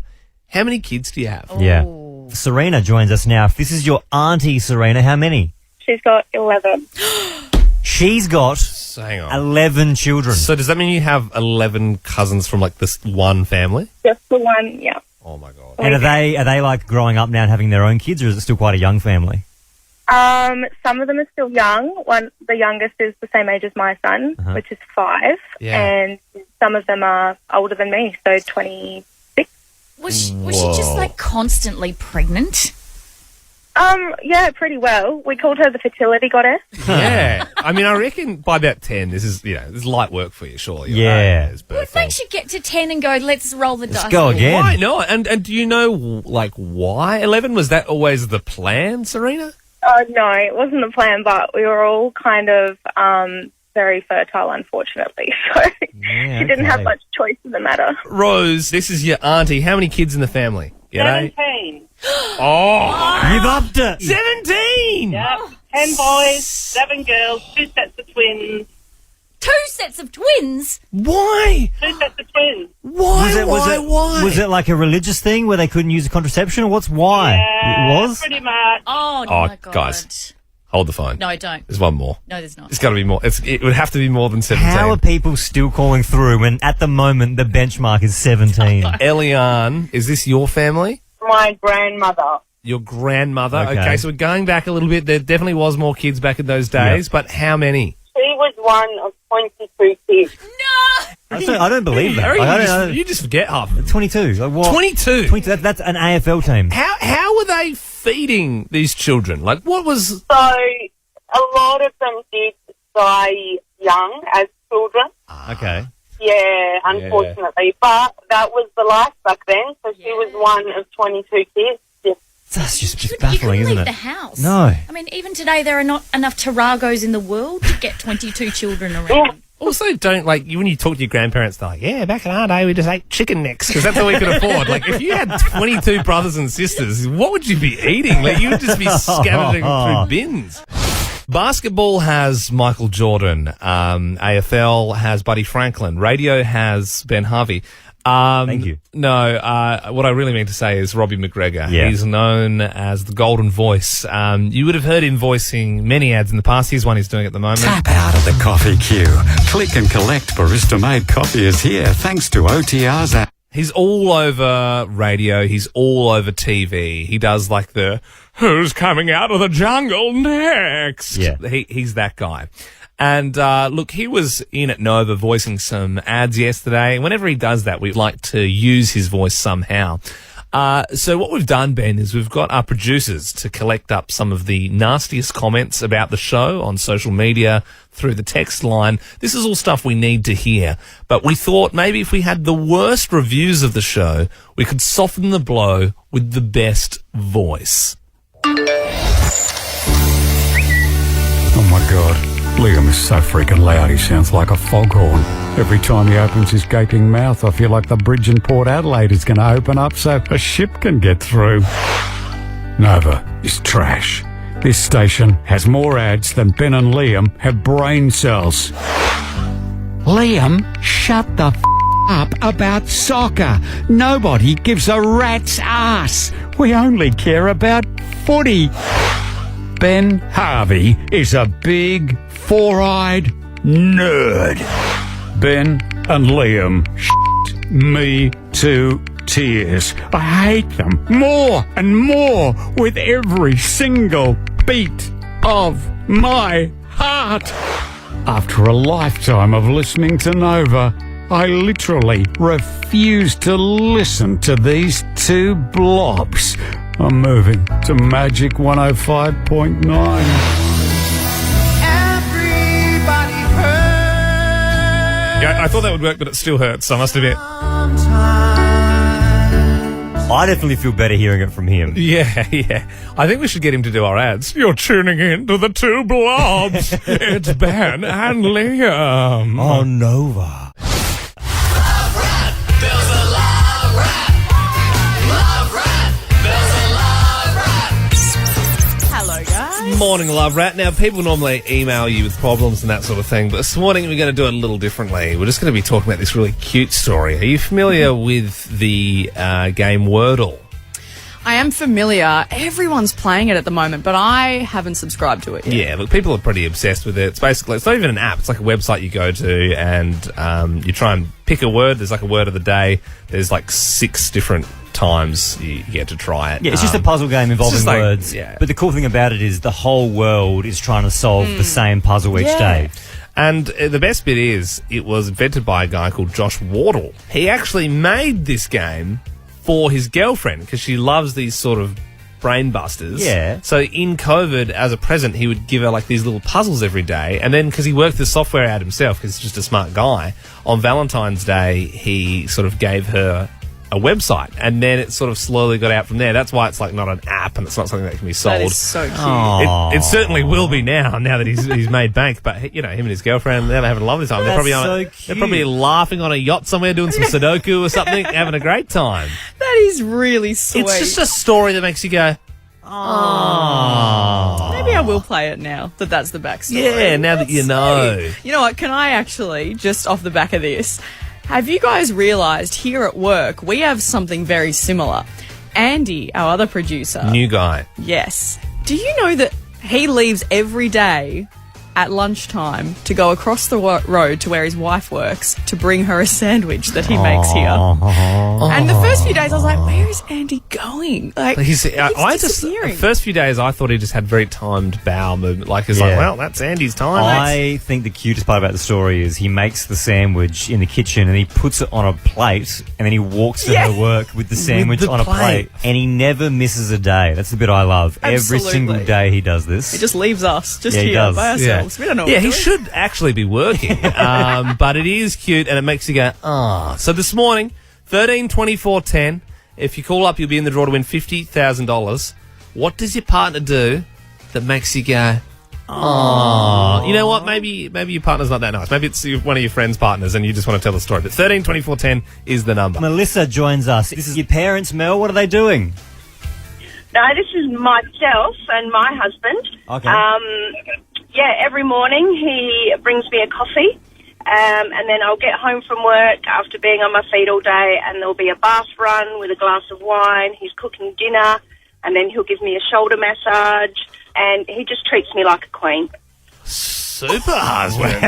Speaker 2: How many kids do you have?
Speaker 3: Yeah. Serena joins us now. If this is your auntie, Serena, how many?
Speaker 20: She's got 11.
Speaker 3: She's got
Speaker 2: Hang on.
Speaker 3: 11 children.
Speaker 2: So does that mean you have 11 cousins from like this one family?
Speaker 20: Just the one, yeah.
Speaker 2: Oh my god.
Speaker 3: And are they like growing up now and having their own kids, or is it still quite a young family?
Speaker 20: Some of them are still young. The youngest is the same age as my son, which is 5.
Speaker 2: Yeah.
Speaker 20: And some of them are older than me, so 26.
Speaker 19: Was she just like constantly pregnant?
Speaker 20: Yeah, pretty well. We called her the fertility goddess.
Speaker 2: Yeah. I mean, I reckon by about 10, this is light work for you, surely.
Speaker 3: Yeah.
Speaker 19: What makes you get to 10 and go, let's roll the dice?
Speaker 3: go again.
Speaker 2: Why not? And do you know, like, why 11? Was that always the plan, Serena?
Speaker 20: No, it wasn't the plan, but we were all kind of very fertile, unfortunately. So she didn't have much choice in the matter.
Speaker 2: Rose, this is your auntie. How many kids in the family?
Speaker 21: 17.
Speaker 2: Oh,
Speaker 3: you've upped it.
Speaker 2: 17.
Speaker 21: Yep. 10 boys, 7 girls, 2 sets of twins.
Speaker 19: 2 sets of twins?
Speaker 2: Why?
Speaker 21: 2 sets of twins.
Speaker 2: Why?
Speaker 3: Why? Was it like a religious thing where they couldn't use a contraception, or what's why?
Speaker 21: Yeah,
Speaker 3: It was?
Speaker 21: pretty much.
Speaker 19: Oh,
Speaker 2: Oh,
Speaker 19: my God.
Speaker 2: guys, hold the phone.
Speaker 19: No, don't.
Speaker 2: There's one more.
Speaker 19: No, there's not.
Speaker 2: It's got to be more. It would have to be more than 17.
Speaker 3: How are people still calling through when at the moment the benchmark is 17?
Speaker 2: Eliane, is this your family?
Speaker 20: My grandmother.
Speaker 2: Your grandmother.
Speaker 3: Okay.
Speaker 2: Okay, so we're going back a little bit. There definitely was more kids back in those days, but how many?
Speaker 20: She was one of 22 kids.
Speaker 3: I don't believe that.
Speaker 2: You just forget half of it.
Speaker 3: 22. Like what?
Speaker 2: 22?
Speaker 3: 22. That's an AFL team.
Speaker 2: How were they feeding these children? Like, what was...
Speaker 20: So a lot of them did die young as children.
Speaker 3: Okay.
Speaker 20: Yeah, unfortunately. But that was the life back then. So she was one of 22 kids. Yeah.
Speaker 3: That's just
Speaker 19: You
Speaker 3: baffling,
Speaker 19: couldn't
Speaker 3: isn't
Speaker 19: leave
Speaker 3: it?
Speaker 19: the house.
Speaker 3: No.
Speaker 19: I mean, even today, there are not enough Taragos in the world to get 22 children around.
Speaker 2: Also, don't, like, when you talk to your grandparents, they're like, yeah, back in our day, we just ate chicken necks because that's all we could afford. Like, if you had 22 brothers and sisters, what would you be eating? Like, you would just be scavenging through bins. Basketball has Michael Jordan. AFL has Buddy Franklin. Radio has Ben Harvey.
Speaker 3: Thank you.
Speaker 2: No, what I really mean to say is Robbie McGregor.
Speaker 3: Yeah.
Speaker 2: He's known as the Golden Voice. You would have heard him voicing many ads in the past. Here's one he's doing at the moment.
Speaker 22: Tap out of the coffee queue. Click and collect barista-made coffee is here thanks to OTR's app.
Speaker 2: He's all over radio. He's all over TV. He does like the "Who's coming out of the jungle next?"
Speaker 3: Yeah.
Speaker 2: He's that guy. And look, he was in at Nova voicing some ads yesterday. Whenever he does that, we like to use his voice somehow. So what we've done, Ben, is we've got our producers to collect up some of the nastiest comments about the show on social media, through the text line. This is all stuff we need to hear. But we thought maybe if we had the worst reviews of the show, we could soften the blow with the best voice.
Speaker 22: Oh my God, Liam is so freaking loud he sounds like a foghorn. Every time he opens his gaping mouth, I feel like the bridge in Port Adelaide is going to open up so a ship can get through. Nova is trash. This station has more ads than Ben and Liam have brain cells. Liam, shut the up about soccer. Nobody gives a rat's ass. We only care about footy. Ben Harvey is a big, four-eyed nerd. Ben and Liam shit me to tears. I hate them more and more with every single beat of my heart. After a lifetime of listening to Nova, I literally refuse to listen to these two blobs. I'm moving to Magic 105.9.
Speaker 2: Yeah, I thought that would work, but it still hurts, so I must admit.
Speaker 3: I definitely feel better hearing it from him.
Speaker 2: Yeah. I think we should get him to do our ads. You're tuning in to the two blobs. It's Ben and Liam.
Speaker 3: On Nova.
Speaker 18: Hello, guys.
Speaker 2: Morning, Love Rat. Now, people normally email you with problems and that sort of thing, but this morning we're going to do it a little differently. We're just going to be talking about this really cute story. Are you familiar with the game Wordle?
Speaker 18: I am familiar. Everyone's playing it at the moment, but I haven't subscribed to it yet.
Speaker 2: Yeah, look, people are pretty obsessed with it. It's basically, it's not even an app. It's like a website you go to and you try and pick a word. There's like a word of the day. There's like 6 different times you get to try it.
Speaker 3: Yeah, it's just a puzzle game involving words.
Speaker 2: Yeah.
Speaker 3: But the cool thing about it is the whole world is trying to solve the same puzzle each day.
Speaker 2: And the best bit is, it was invented by a guy called Josh Wardle. He actually made this game for his girlfriend because she loves these sort of brain busters.
Speaker 3: Yeah.
Speaker 2: So in COVID, as a present, he would give her like these little puzzles every day. And then because he worked the software out himself, because he's just a smart guy, on Valentine's Day, he sort of gave her a website, and then it sort of slowly got out from there. That's why it's like not an app, and it's not something that can be sold.
Speaker 18: That is so cute.
Speaker 2: It certainly will be now that he's made bank. But you know, him and his girlfriend, they're having a lovely time. They're probably laughing on a yacht somewhere, doing some Sudoku or something, having a great time.
Speaker 18: That is really sweet.
Speaker 2: It's just a story that makes you go, oh.
Speaker 18: Maybe I will play it now that's the backstory.
Speaker 2: Yeah, now that you know.
Speaker 18: You know what? Can I actually, just off the back of this, have you guys realised here at work we have something very similar? Andy, our other producer.
Speaker 2: New guy.
Speaker 18: Yes. Do you know that he leaves every day at lunchtime to go across the road to where his wife works to bring her a sandwich that he makes here? And the first few days I was like, where is Andy going? Like, he's disappearing.
Speaker 2: The first few days I thought he just had very timed bowel movement. Like, he's like, well, that's Andy's time.
Speaker 3: I think the cutest part about the story is he makes the sandwich in the kitchen and he puts it on a plate and then he walks to her work with the sandwich on a plate. And he never misses a day. That's the bit I love.
Speaker 18: Absolutely.
Speaker 3: Every single day he does this.
Speaker 18: He just leaves us just
Speaker 3: he
Speaker 18: here
Speaker 3: does.
Speaker 18: by ourselves. We don't know what
Speaker 2: he
Speaker 18: we're doing.
Speaker 2: should actually be working. But it is cute and it makes you go, ah. So this morning, 13 24 10, if you call up, you'll be in the draw to win $50,000. What does your partner do that makes you go, oh? You know what? Maybe your partner's not that nice. Maybe it's one of your friends' partners and you just want to tell the story. But 13 24 10 is the number.
Speaker 3: Melissa joins us. This is your parents, Mel. What are they doing?
Speaker 15: No, this is myself and my husband.
Speaker 3: Okay.
Speaker 15: Yeah, every morning he brings me a coffee, and then I'll get home from work after being on my feet all day, and there'll be a bath run with a glass of wine. He's cooking dinner, and then he'll give me a shoulder massage, and he just treats me like a queen.
Speaker 2: Super husband.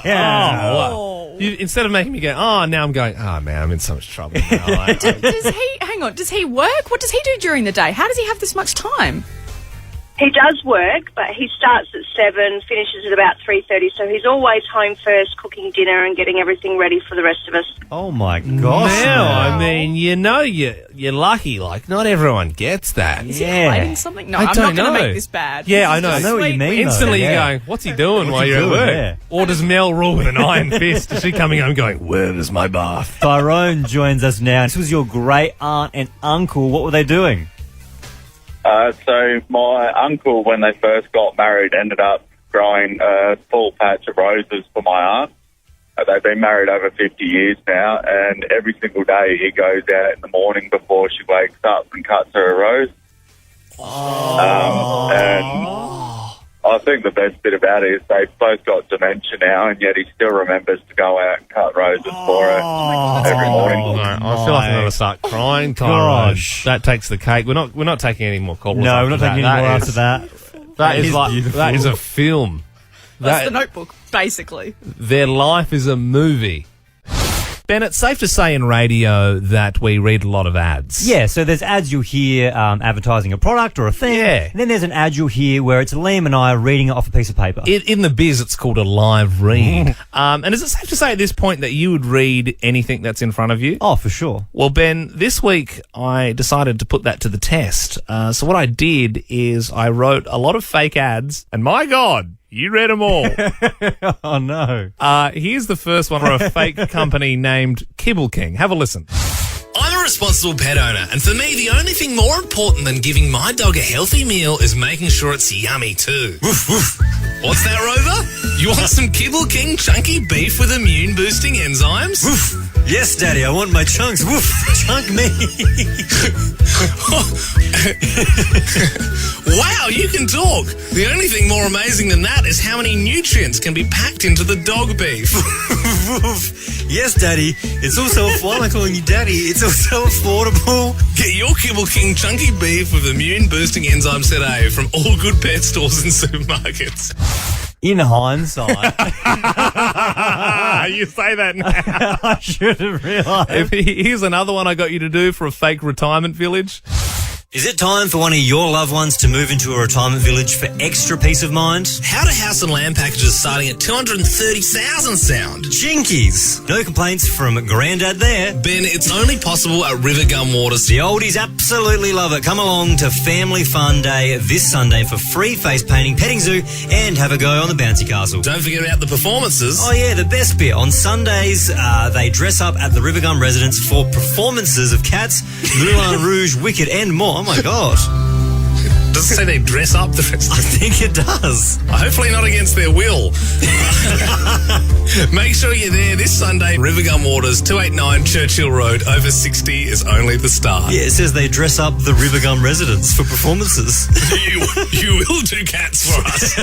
Speaker 2: Wow. Instead of making me go, oh, now I'm going, oh, man, I'm in so much trouble.
Speaker 18: Does he work? What does he do during the day? How does he have this much time?
Speaker 15: He does work, but he starts at 7, finishes at about 3:30, so he's always home first, cooking dinner and getting everything ready for the rest of us.
Speaker 3: Oh, my gosh.
Speaker 2: Now, I mean, you know you're lucky. Like, not everyone gets that.
Speaker 18: Is he hiding something? No,
Speaker 2: I
Speaker 18: I'm
Speaker 2: don't
Speaker 18: not going
Speaker 2: know.
Speaker 18: to make this bad.
Speaker 2: Yeah,
Speaker 18: This
Speaker 2: I
Speaker 18: is
Speaker 2: know.
Speaker 18: just
Speaker 3: I know what you
Speaker 18: sweet.
Speaker 3: mean,
Speaker 2: Instantly
Speaker 3: though.
Speaker 2: you're
Speaker 3: Yeah.
Speaker 2: going, what's he doing while
Speaker 3: he
Speaker 2: you're at
Speaker 3: doing?
Speaker 2: work?
Speaker 3: Yeah.
Speaker 2: Or does Mel rule with an iron fist? Is she coming home going, where is my bath?
Speaker 3: Tyrone joins us now. This was your great aunt and uncle. What were they doing?
Speaker 4: So my uncle, when they first got married, ended up growing a full patch of roses for my aunt. They've been married over 50 years now, and every single day he goes out in the morning before she wakes up and cuts her a rose. And I think the best bit about it is they've both got dementia now, and yet he still remembers to go out and cut roses for her every morning.
Speaker 2: I feel like I'm going to start crying, Tyrone. That takes the cake. We're not taking any more callers.
Speaker 3: No, we're not taking any more after that.
Speaker 2: That is
Speaker 3: beautiful.
Speaker 2: that is a film.
Speaker 18: That's the Notebook, basically.
Speaker 2: Their life is a movie. Ben, it's safe to say in radio that we read a lot of ads.
Speaker 3: Yeah, so there's ads you'll hear advertising a product or a thing.
Speaker 2: Yeah.
Speaker 3: And then there's an ad you'll hear where it's Liam and I reading it off a piece of paper.
Speaker 2: In the biz, it's called a live read. And is it safe to say at this point that you would read anything that's in front of you?
Speaker 3: Oh, for sure.
Speaker 2: Well, Ben, this week I decided to put that to the test. So what I did is I wrote a lot of fake ads, and my God, you read them all.
Speaker 3: Oh, no.
Speaker 2: Here's the first one, for a fake company named Kibble King. Have a listen.
Speaker 9: I'm a responsible pet owner, and for me, the only thing more important than giving my dog a healthy meal is making sure it's yummy too. Woof, woof. What's that, Rover? You want some Kibble King chunky beef with immune-boosting enzymes?
Speaker 8: Woof. Yes, Daddy, I want my chunks. Woof. Chunk me.
Speaker 9: Wow, you can talk. The only thing more amazing than that is how many nutrients can be packed into the dog beef.
Speaker 8: Woof. Yes, Daddy. It's also, why am I calling you Daddy? It's also affordable.
Speaker 9: Get your Kibble King chunky beef with immune-boosting enzymes today from all good pet stores and supermarkets.
Speaker 3: In hindsight.
Speaker 2: You say that now.
Speaker 3: I should have realised.
Speaker 2: Here's another one I got you to do for a fake retirement village.
Speaker 8: Is it time for one of your loved ones to move into a retirement village for extra peace of mind?
Speaker 9: How do house and land packages starting at $230,000 sound?
Speaker 8: Jinkies. No complaints from Grandad there.
Speaker 9: Ben, it's only possible at River Gum Waters.
Speaker 8: The oldies absolutely love it. Come along to Family Fun Day this Sunday for free face painting, petting zoo, and have a go on the bouncy castle.
Speaker 9: Don't forget about the performances.
Speaker 8: Oh yeah, the best bit. On Sundays, they dress up at the River Gum residence for performances of Cats, Moulin Rouge, Wicked, and more. Oh my God.
Speaker 9: Does it say they dress up the rest?
Speaker 8: I think it does.
Speaker 9: Hopefully not against their will. Make sure you're there this Sunday. River Gum Waters, 289 Churchill Road. Over 60 is only the start.
Speaker 8: Yeah, it says they dress up the River Gum residents for performances.
Speaker 9: You will do Cats for us.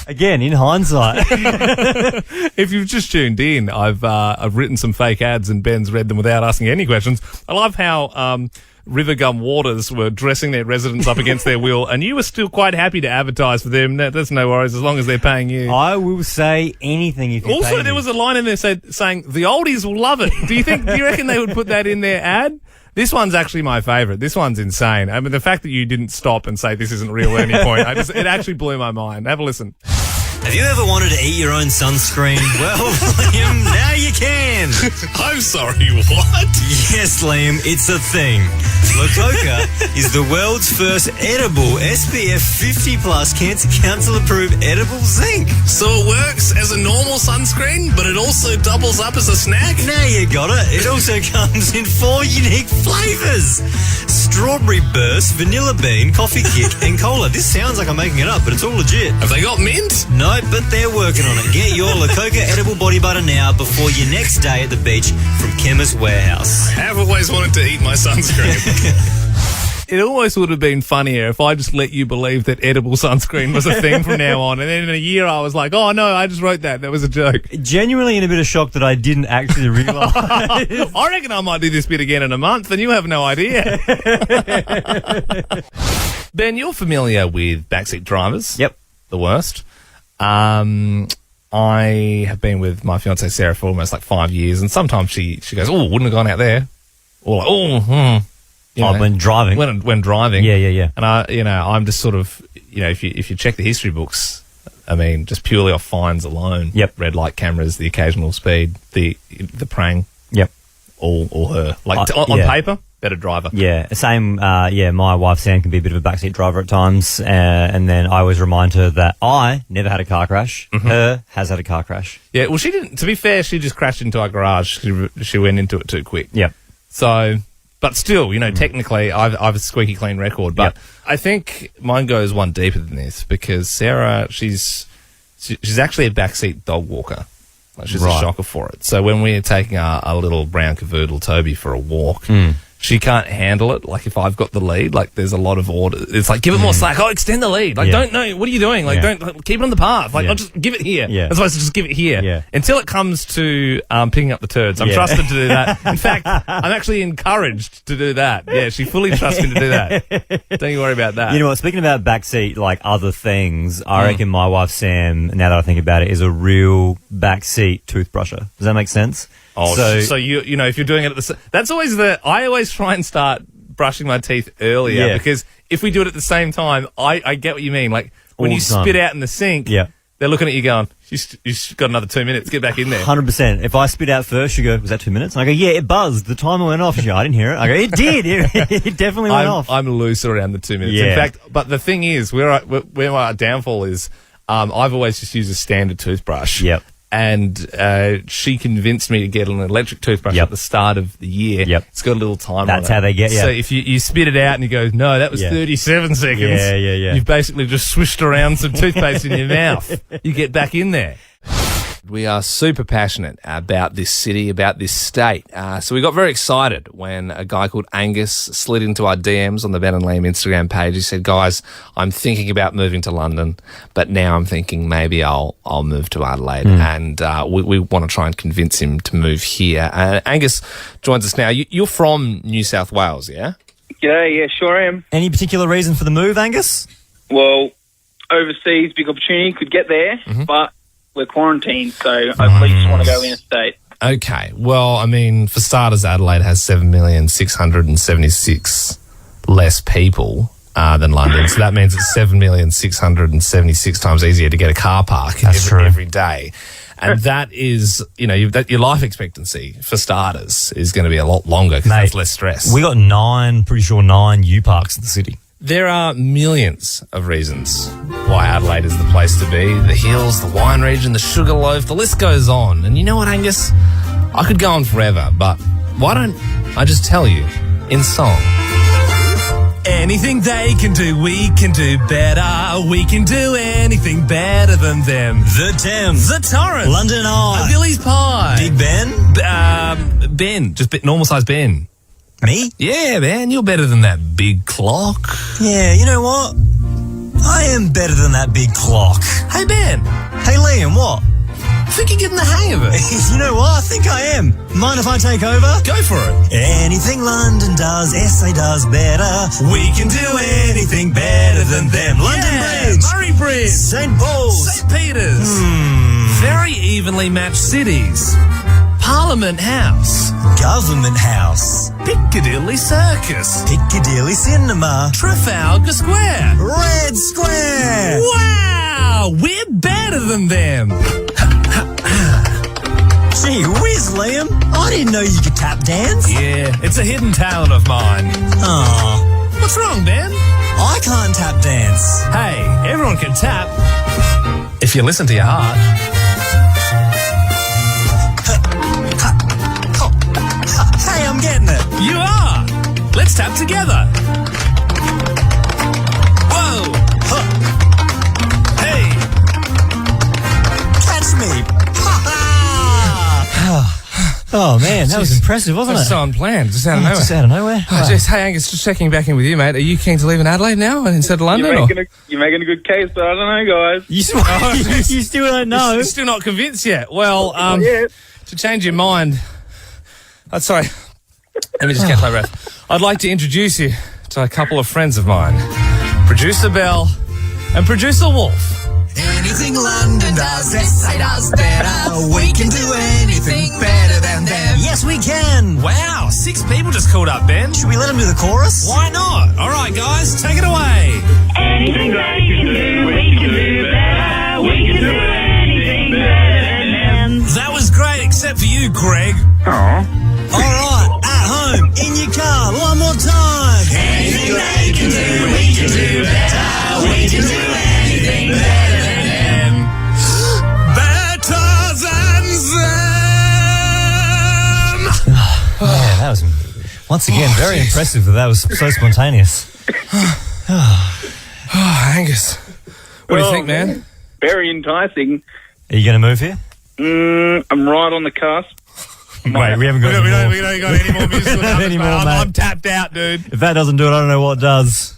Speaker 3: Again, in hindsight.
Speaker 2: If you've just tuned in, I've written some fake ads and Ben's read them without asking any questions. I love how River Gum Waters were dressing their residents up against their will, and you were still quite happy to advertise for them. That's no worries as long as they're paying you.
Speaker 3: I will say anything if you
Speaker 2: Also,
Speaker 3: pay
Speaker 2: there
Speaker 3: me.
Speaker 2: was a line in there saying the oldies will love it. Do you reckon they would put that in their ad? This one's actually my favourite. This one's insane. I mean, the fact that you didn't stop and say this isn't real at any point, it actually blew my mind. Have a listen.
Speaker 8: Have you ever wanted to eat your own sunscreen? Well, Liam, now you can.
Speaker 9: I'm sorry, what?
Speaker 8: Yes, Liam, it's a thing. Lococa is the world's first edible SPF 50+ Cancer Council approved edible zinc.
Speaker 9: So it works as a normal sunscreen, but it also doubles up as a snack?
Speaker 8: Now you got it. It also comes in 4 unique flavours. Strawberry burst, vanilla bean, coffee kick, and cola. This sounds like I'm making it up, but it's all legit.
Speaker 9: Have they got mint?
Speaker 8: No, but they're working on it. Get your Lococa edible body butter now before your next day at the beach from Chemist Warehouse.
Speaker 9: I have always wanted to eat my sunscreen.
Speaker 2: It almost would have been funnier if I just let you believe that edible sunscreen was a thing from now on. And then in a year I was like, oh no, I just wrote that. That was a joke.
Speaker 3: Genuinely in a bit of shock that I didn't actually realise.
Speaker 2: I reckon I might do this bit again in a month and you have no idea. Ben, you're familiar with backseat drivers.
Speaker 3: Yep.
Speaker 2: The worst. I have been with my fiancée Sarah for almost like 5 years, and sometimes she goes, oh, wouldn't have gone out there. Or like,
Speaker 3: when driving.
Speaker 2: When driving.
Speaker 3: Yeah.
Speaker 2: And I'm just sort of, if you check the history books, I mean, just purely off fines alone.
Speaker 3: Yep.
Speaker 2: Red light cameras, the occasional speed, the prang.
Speaker 3: Yep.
Speaker 2: All her. On paper, better driver.
Speaker 3: Yeah. Same. My wife Sam can be a bit of a backseat driver at times, and then I always remind her that I never had a car crash.
Speaker 2: Mm-hmm.
Speaker 3: Her has had a car crash.
Speaker 2: Yeah. Well, she didn't. To be fair, she just crashed into our garage. She went into it too quick.
Speaker 3: Yep.
Speaker 2: So, but still, technically, I've a squeaky clean record. But I think mine goes one deeper than this because Sarah, she's actually a backseat dog walker. She's a shocker for it. So when we're taking our little brown cavoodle Toby for a walk, she can't handle it. Like if I've got the lead, like there's a lot of order. It's like, give it more slack. Oh, extend the lead. Like, don't know. What are you doing? Like, don't keep it on the path. Like, just give it here.
Speaker 3: Yeah.
Speaker 2: That's why I just give it here.
Speaker 3: Yeah.
Speaker 2: Until it comes to picking up the turds. I'm trusted to do that. In fact, I'm actually encouraged to do that. Yeah, she fully trusts me to do that. Don't you worry about that.
Speaker 3: You know what? Speaking about backseat, like other things, I reckon my wife Sam, now that I think about it, is a real backseat toothbrusher. Does that make sense?
Speaker 2: Oh, so if you're doing it at that's always I always try and start brushing my teeth earlier because if we do it at the same time, I get what you mean. Like when you spit out in the sink, they're looking at you going, you've got another 2 minutes, get back in there.
Speaker 3: 100%. If I spit out first, you go, was that 2 minutes? And I go, yeah, it buzzed. The timer went off. She goes, I didn't hear it. I go, it did. It definitely went off.
Speaker 2: I'm loose around the 2 minutes.
Speaker 3: Yeah.
Speaker 2: In fact, but the thing is, where my downfall is, I've always just used a standard toothbrush.
Speaker 3: Yep.
Speaker 2: And she convinced me to get an electric toothbrush at the start of the year.
Speaker 3: Yep.
Speaker 2: It's got a little timer.
Speaker 3: That's
Speaker 2: on it.
Speaker 3: how they get you.
Speaker 2: So if you spit it out and you go, no, that was 37 seconds.
Speaker 3: Yeah.
Speaker 2: You've basically just swished around some toothpaste in your mouth. You get back in there. We are super passionate about this city, about this state. So we got very excited when a guy called Angus slid into our DMs on the Ben and Liam Instagram page. He said, guys, I'm thinking about moving to London, but now I'm thinking maybe I'll move to Adelaide. And we want to try and convince him to move here. Angus joins us now. You're from New South Wales, yeah?
Speaker 6: Yeah, sure am.
Speaker 3: Any particular reason for the move, Angus?
Speaker 6: Well, overseas, big opportunity, could get there, but we're quarantined, so I at least want to go interstate.
Speaker 2: Okay. Well, I mean, for starters, Adelaide has 7,676 less people than London. So that means it's 7,676 times easier to get a car park every day. And that is, your life expectancy, for starters, is going to be a lot longer because there's less stress.
Speaker 3: We got 9 U parks in the city.
Speaker 2: There are millions of reasons why Adelaide is the place to be. The hills, the wine region, the Sugarloaf, the list goes on. And you know what, Angus? I could go on forever, but why don't I just tell you in song? Anything they can do, we can do better. We can do anything better than them.
Speaker 8: The Thames.
Speaker 2: The Torrens.
Speaker 8: London Eye.
Speaker 2: Billy's Pie.
Speaker 8: Big Ben.
Speaker 2: Ben. Just normal size Ben.
Speaker 8: Me?
Speaker 2: Yeah, man, you're better than that big clock.
Speaker 8: Yeah, you know what? I am better than that big clock.
Speaker 2: Hey, Ben.
Speaker 8: Hey, Liam, what?
Speaker 2: I think you're getting the hang of it.
Speaker 8: You know what? I think I am. Mind if I take over?
Speaker 2: Go for it.
Speaker 8: Anything London does, SA does better. We can do anything better than them. London Bridge.
Speaker 2: Murray Bridge.
Speaker 8: St. Paul's.
Speaker 2: St. Peter's. Very evenly matched cities. Parliament House.
Speaker 8: Government House.
Speaker 2: Piccadilly Circus.
Speaker 8: Piccadilly Cinema.
Speaker 2: Trafalgar Square.
Speaker 8: Red Square.
Speaker 2: Wow, we're better than them.
Speaker 8: Gee whiz, Liam. I didn't know you could tap dance.
Speaker 2: Yeah, it's a hidden talent of mine.
Speaker 8: Aw.
Speaker 2: What's wrong, Ben?
Speaker 8: I can't tap dance.
Speaker 2: Hey, everyone can tap if you listen to your heart.
Speaker 8: Hey, I'm getting it.
Speaker 2: You are. Let's tap together. Whoa. Hey.
Speaker 8: Catch me.
Speaker 3: Oh, man, that was impressive, wasn't it?
Speaker 2: That's so unplanned, just out of nowhere.
Speaker 3: Just out of nowhere.
Speaker 2: Oh, jeez. Hey, Angus, just checking back in with you, mate. Are you keen to leave in Adelaide now instead of London?
Speaker 6: You're making a good case, but I don't know, guys.
Speaker 3: You still don't know?
Speaker 2: You're still not convinced yet. Well, to change your mind... sorry. Let me just catch my breath. I'd like to introduce you to a couple of friends of mine. Producer Belle and Producer Wolf.
Speaker 1: Anything London does, SA does better. We can do anything better than them.
Speaker 8: Yes, we can.
Speaker 9: Wow, 6 people just called up, Ben.
Speaker 8: Should we let them do the chorus?
Speaker 9: Why not? All right, guys, take it away.
Speaker 21: Anything they can do, we can do better. We can do anything better than them.
Speaker 9: That was great, except for you, Greg.
Speaker 8: All right, at home, in your car, one more time.
Speaker 1: Anything they can do, we can do better. We can do anything better than them.
Speaker 9: Better than them.
Speaker 3: Yeah, that was, once again, very impressive that was so spontaneous.
Speaker 2: Angus, what do you think, man?
Speaker 6: Very enticing.
Speaker 3: Are you going to move here?
Speaker 6: I'm right on the cusp.
Speaker 3: Wait, we haven't got any more.
Speaker 2: We don't got any more musical numbers,
Speaker 3: Any
Speaker 2: mate.
Speaker 3: more, mate.
Speaker 2: I'm tapped out, dude.
Speaker 3: If that doesn't do it, I don't know what does.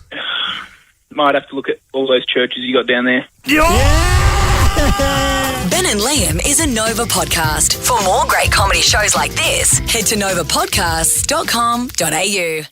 Speaker 6: Might have to look at all those churches you got down there.
Speaker 5: Ben and Liam is a Nova podcast. For more great comedy shows like this, head to novapodcasts.com.au.